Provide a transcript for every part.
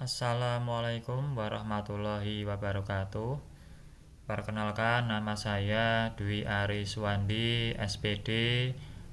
Assalamualaikum warahmatullahi wabarakatuh. Perkenalkan, nama saya Dwi Ari Suwandi, SPD,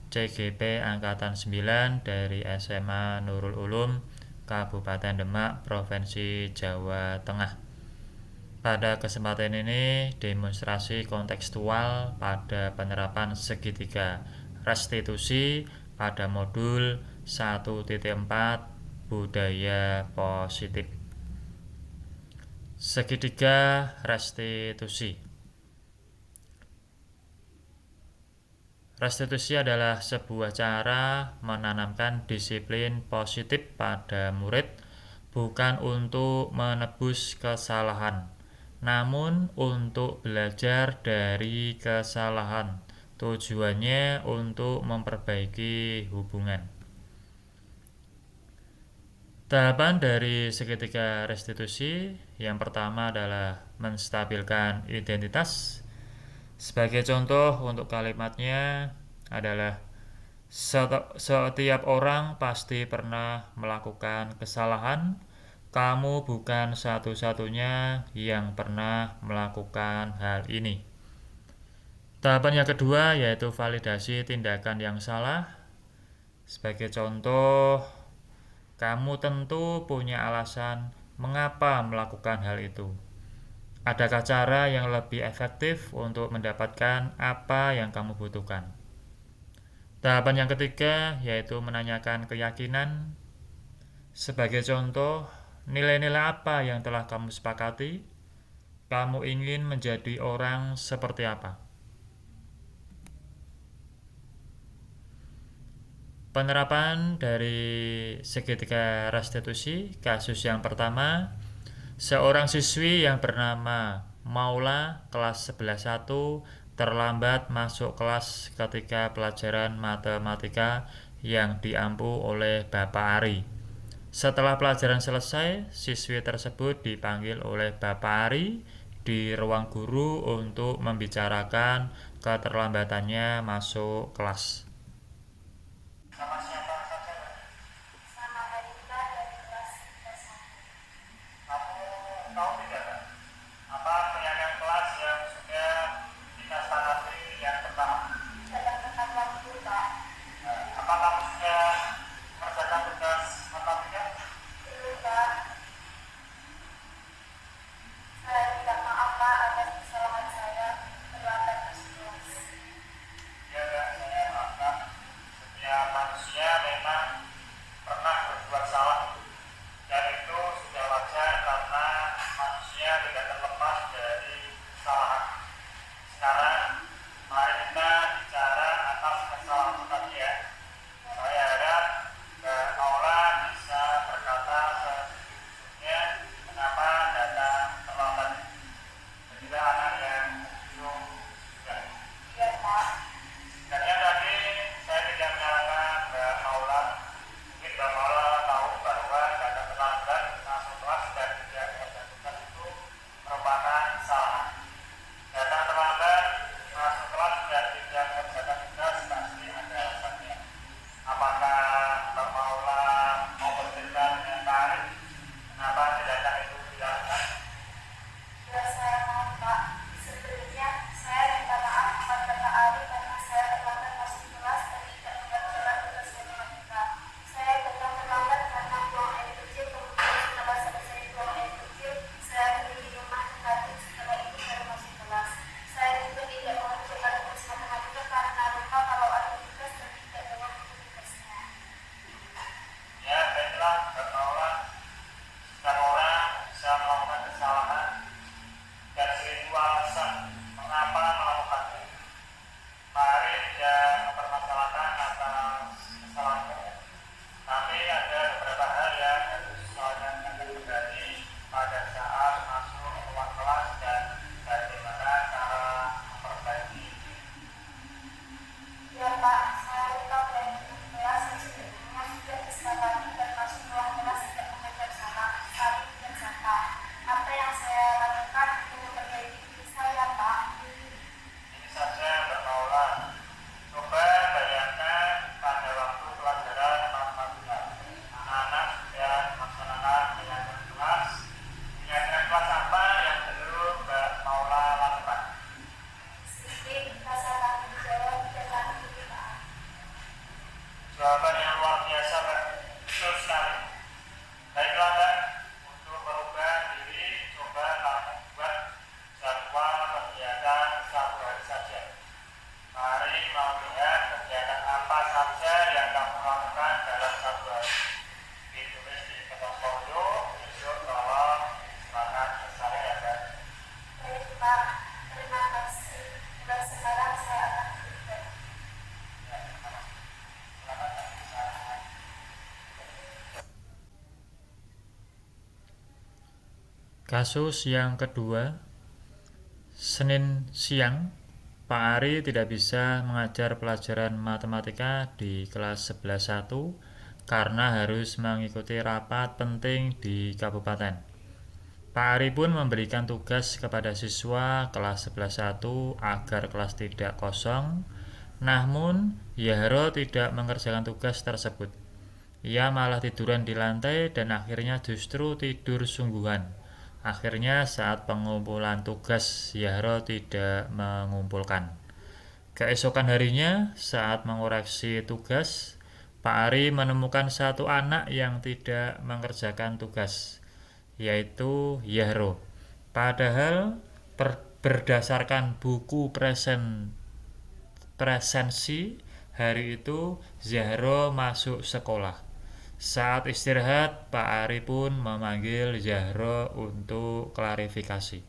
CGP Angkatan 9 dari SMA Nurul Ulum, Kabupaten Demak, Provinsi Jawa Tengah. Pada kesempatan ini, demonstrasi kontekstual pada penerapan segitiga restitusi pada modul 1.4 budaya positif. Segitiga restitusi. Restitusi adalah sebuah cara menanamkan disiplin positif pada murid, bukan untuk menebus kesalahan, namun untuk belajar dari kesalahan. Tujuannya untuk memperbaiki hubungan. Tahapan dari segitiga restitusi yang pertama adalah menstabilkan identitas. Sebagai contoh untuk kalimatnya adalah setiap orang pasti pernah melakukan kesalahan. Kamu bukan satu-satunya yang pernah melakukan hal ini. Tahapan yang kedua yaitu validasi tindakan yang salah. Sebagai contoh, kamu tentu punya alasan mengapa melakukan hal itu. Adakah cara yang lebih efektif untuk mendapatkan apa yang kamu butuhkan? Tahapan yang ketiga yaitu menanyakan keyakinan. Sebagai contoh, nilai-nilai apa yang telah kamu sepakati? Kamu ingin menjadi orang seperti apa? Penerapan dari segitiga restitusi, kasus yang pertama, seorang siswi yang bernama Maula, kelas 11.1, terlambat masuk kelas ketika pelajaran matematika yang diampu oleh Bapak Ari. Setelah pelajaran selesai, siswi tersebut dipanggil oleh Bapak Ari di ruang guru untuk membicarakan keterlambatannya masuk kelas. Tahu tidak apa kenyataan kelas yang sudah kita sepakati yang pertama? Dalam tepat waktu, Pak. Apa kamu sudah mengerjakan tugas matematika? Belum, Pak. Saya minta maaf, Pak, atas kesalahan saya terlambat masuk kelas. Ya, Kak, saya maafkan. mau lihat kegiatan apa saja yang kamu lakukan dalam satu hari. Ditulis di portofolio, besok tolong silakan saya ya kan. Baik Pak, terima kasih. Dan sekarang saya akan berubah. Ya, silakan bisa. Kasus yang kedua, Senin siang, Pak Ari tidak bisa mengajar pelajaran matematika di kelas 11.1 karena harus mengikuti rapat penting di kabupaten. Pak Ari pun memberikan tugas kepada siswa kelas 11.1 agar kelas tidak kosong, namun Yahro tidak mengerjakan tugas tersebut. Ia malah tiduran di lantai dan akhirnya justru tidur sungguhan. Akhirnya saat pengumpulan tugas, Yahro tidak mengumpulkan. Keesokan harinya, saat mengoreksi tugas, Pak Ari menemukan satu anak yang tidak mengerjakan tugas, yaitu Yahro. Padahal berdasarkan buku presensi hari itu Zahro masuk sekolah. Saat istirahat, Pak Ari pun memanggil Zahro untuk klarifikasi.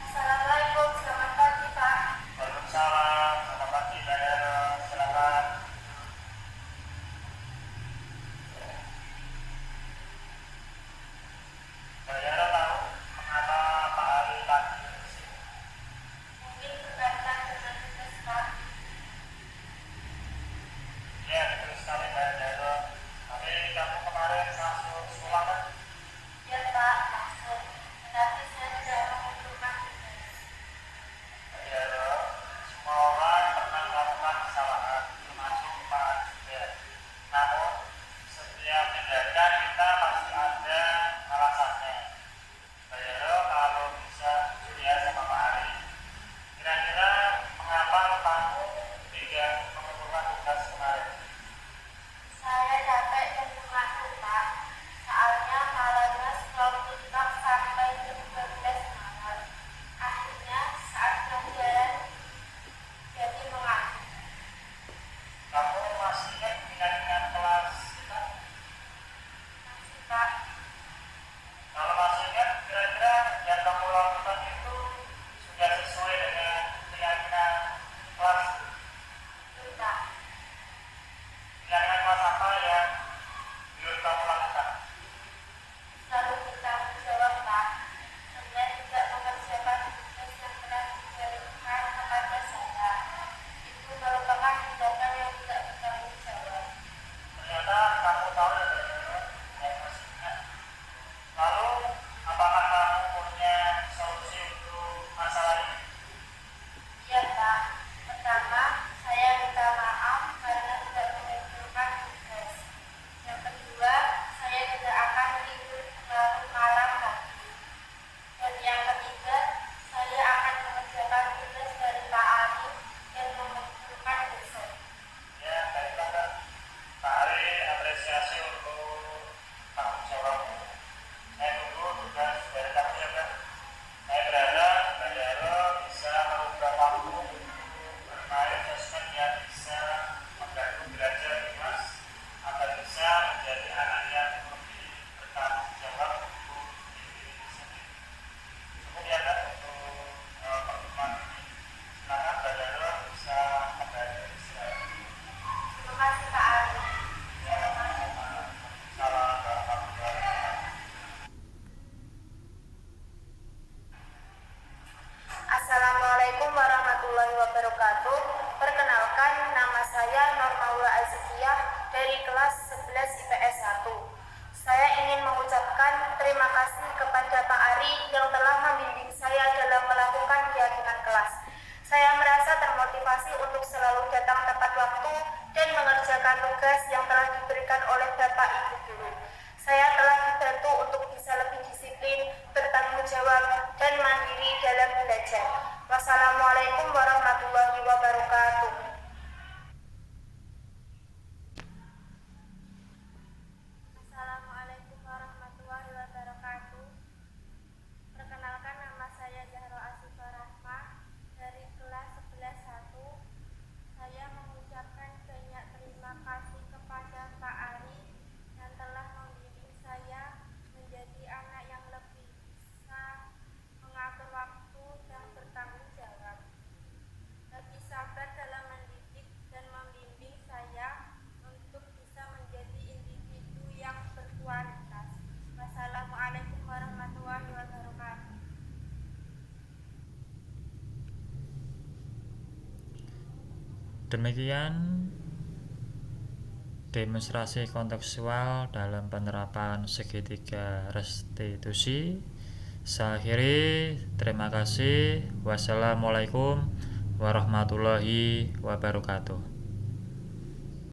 Assalamualaikum, selamat pagi Pak. Waalaikumsalam, selamat pagi Dayana, silakan. Dayana tahu mengapa Pak Ari lagi di sini? Mungkin berkaitan dengan tugas Pak. Ya, betul sekali Dayana. Tapi kamu kemarin masuk sekolah kan? Ya Pak, masuk. Tetapi saya tidak mengumpulkan tugas. Dayana, semua orang pernah melakukan kesalahan, termasuk Pak Ari juga. Namun, setiap tindakan kita pasti ada alasannya. Dayana, kalau bisa jujur ya sama Pak Ari, kira-kira mengapa kamu tidak mengumpulkan tugas kemarin? Saya capek dan mengantuk Pak. Soalnya malamnya sekolah tuntas sampai jam 12 malam. Akhirnya saat pelajaran jadi mengantuk. Kamu masih ingat kelas kita? Masih Pak, Kalau masih ingat, kira-kira yang kamu lakukan itu sudah sesuai dengan keyakinan kelas? tidak. Keyakinan kelas apa yang belum kamu lakukan? Lalu kita menjawab Pak, saya tidak mengerjakan tugas yang telah diberikan kepada saya. Itu merupakan tindakan yang tidak bertanggung jawab. Ternyata kamu tahu ya Dayana, yang masih ingat. Lalu, apakah kamu punya solusi untuk masalah ini? Iya Pak, pertama saya minta maaf karena tidak mengumpulkan tugas. Yang kedua, saya tidak akan tidur terlalu malam lagi. Dan yang ketiga, saya akan mengerjakan tugas dari Pak Ari dan mengumpulkan besok. Ya, baiklah Kak. Pak Ari, apresiasi untuk tanggung jawabmu. Saya tunggu tugas dari kamu ya Kak. Saya berharap Mbak Dara bisa merubah waktu untuk bermain sosmed yang bisa membantu belajar di kelas agar bisa menjadi anak yang lebih bertanggung jawab untuk diri sendiri. Cukup ya Kak untuk pertemuan ini. Silakan Mbak Dara bisa kembali istirahat. Terima kasih Pak Ari. Ya, sama-sama. Salam warahmatullahi wabarakatuh. Assalamualaikum warahmatullahi wabarakatuh. Perkenalkan, nama saya Normaula Azkiyah dari kelas 11 IPS 1. Saya ingin mengucapkan terima kasih kepada Pak Ari yang telah membimbing saya dalam melakukan kegiatan kelas. Saya merasa termotivasi untuk selalu datang tepat waktu dan mengerjakan tugas yang telah diberikan oleh Bapak Ibu guru. Saya telah dibantu untuk bisa lebih disiplin, bertanggung jawab, dan mandiri dalam belajar. Wassalamualaikum warahmatullahi wabarakatuh. Assalamualaikum warahmatullahi wabarakatuh. Perkenalkan, nama Demikian demonstrasi kontekstual dalam penerapan segitiga restitusi. Saya akhiri, terima kasih. Wassalamualaikum warahmatullahi wabarakatuh.